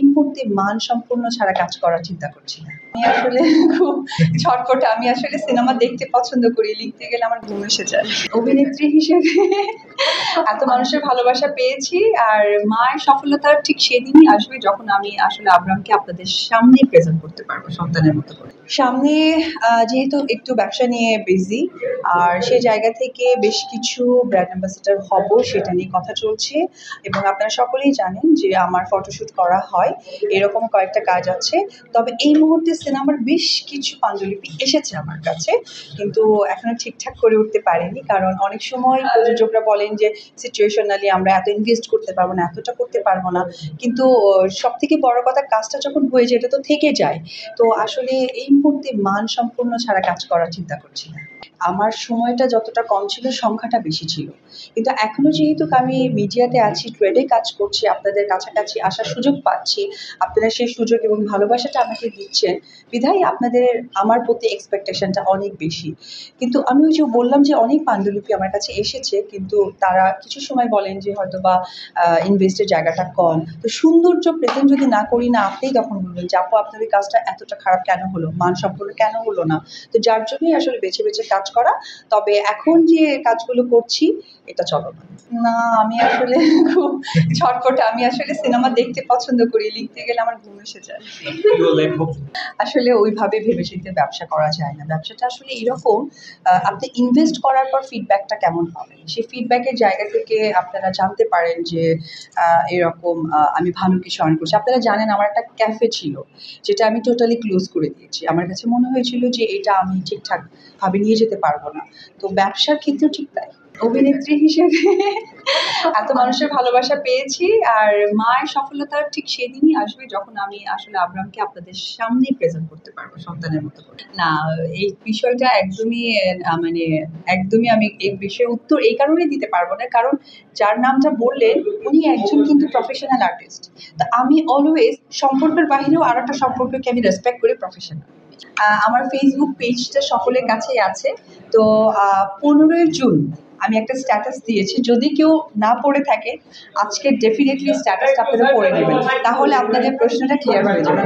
মুহূর্তে মান সম্পূর্ণ ছাড়া কাজ করার চিন্তা করছি না। আমি আসলে খুব ঝটপটে, আমি আসলে সিনেমা দেখতে পছন্দ করি, লিখতে গেলে আমার ঘুম এসে যায়। অভিনেত্রী হিসেবে এত মানুষের ভালোবাসা পেয়েছি, আর মায়ের সফলতা ঠিক সেদিনই আসবে যখন আমি আসলে আব্রামকে আপনাদের সামনে প্রেজেন্ট করতে পারবো সন্তানের মতো করে। সামনে যেহেতু একটু ব্যবসা নিয়ে বিজি, আর সেই জায়গা থেকে বেশ কিছু ব্র্যান্ড অ্যাম্বাসেডর হব, সেটা নিয়ে কথা চলছে। এবং আপনারা সকলেই জানেন যে আমার ফটোশুট করা হয়, এরকম কয়েকটা কাজ আছে। তবে এই মুহূর্তে সিনেমার বেশ কিছু পাণ্ডুলিপি এসেছে আমার কাছে, কিন্তু এখনো ঠিকঠাক করে উঠতে পারিনি, কারণ অনেক সময় প্রযোজকরা বলেন যে সিচুয়েশনালি আমরা এত ইনভেস্ট করতে পারবো না, এতটা করতে পারবো না। কিন্তু সব থেকে বড় কথা, কাজটা যখন হয়ে যায় এটা তো থেকে যায়। তো আসলে এই মুহূর্তে মান সম্পূর্ণ ছাড়া কাজ করার চিন্তা করছি না। আমার সময়টা যতটা কম ছিল, সংখ্যাটা বেশি ছিল। কিন্তু এখনো যেহেতু আমি মিডিয়াতে আছি, ট্রেডে কাজ করছি, আপনাদের কাছাকাছি আসার সুযোগ পাচ্ছি, আপনারা সেই সুযোগ এবং ভালোবাসাটা আমাকে দিচ্ছেন, বিধায় আপনাদের আমার প্রতি এক্সপেকটেশনটা অনেক বেশি। কিন্তু আমি ওই যে বললাম যে অনেক পাণ্ডুলিপি আমার কাছে এসেছে, কিন্তু তারা কিছু সময় বলেন যে হয়তো বা ইনভেস্টের জায়গাটা কম। তো সৌন্দর্য প্রেজেন্ট যদি না করি না, আপনিই তখন বলবেন যে আপু আপনাদের কাজটা এতটা খারাপ কেন হলো, মান সম্পূর্ণ কেন হলো না। তো যার জন্যই আসলে বেছে বেছে কাজ করা। তবে এখন যে কাজগুলো করছি এটা চলমান না। আমি আসলে খুব ঝটপটে, আমি আসলে সিনেমা দেখতে পছন্দ করি, লিখতে গেলে আমার ঘুম এসে যায়। আসলে ওইভাবে ভেবেচিন্তে ব্যবসা করা যায় না। ব্যবসাটা আসলে এরকম, আপনি ইনভেস্ট করার পর ফিডব্যাকটা কেমন হবে, সেই ফিডব্যাকের জায়গা থেকে আপনারা জানতে পারেন যে এরকম আমি ভালো কিছু আর্ন করছি। আপনারা জানেন আমার একটা ক্যাফে ছিল, যেটা আমি টোটালি ক্লোজ করে দিয়েছি। আমার কাছে মনে হয়েছিল যে এটা আমি ঠিকঠাক ভাবে নিয়ে যেতে পারবো না। তো ব্যবসার ক্ষেত্রেও ঠিক তাই। অভিনেত্রী হিসেবে এত মানুষের ভালোবাসা পেয়েছি, আর মায়ের সফলতা ঠিক সেদিনই আসবে যখন আমি আসলে আব্রামকে আপনাদের সামনে প্রেজেন্ট করতে পারবো সন্তানের মতো করে। না, এই বিষয়টা একদমই মানে একদমই আমি এই বিষয়ে উত্তর এই কারণেই দিতে পারবো না, কারণ যার নামটা বললেন উনি একজন কিন্তু প্রফেশনাল আর্টিস্ট। তো আমি অলওয়েজ সম্পর্কের বাহিরেও আর একটা সম্পর্ককে আমি রেসপেক্ট করি, প্রফেশনাল। আমার ফেসবুক পেজটা সকলের কাছেই আছে। তো 15 জুন আমি একটা স্ট্যাটাস দিয়েছি, যদি কেউ না পড়ে থাকে আজকে ডেফিনেটলি স্ট্যাটাসটা আপনারা পড়ে নেবেন, তাহলে আপনাদের প্রশ্নটা ক্লিয়ার হয়ে যাবে।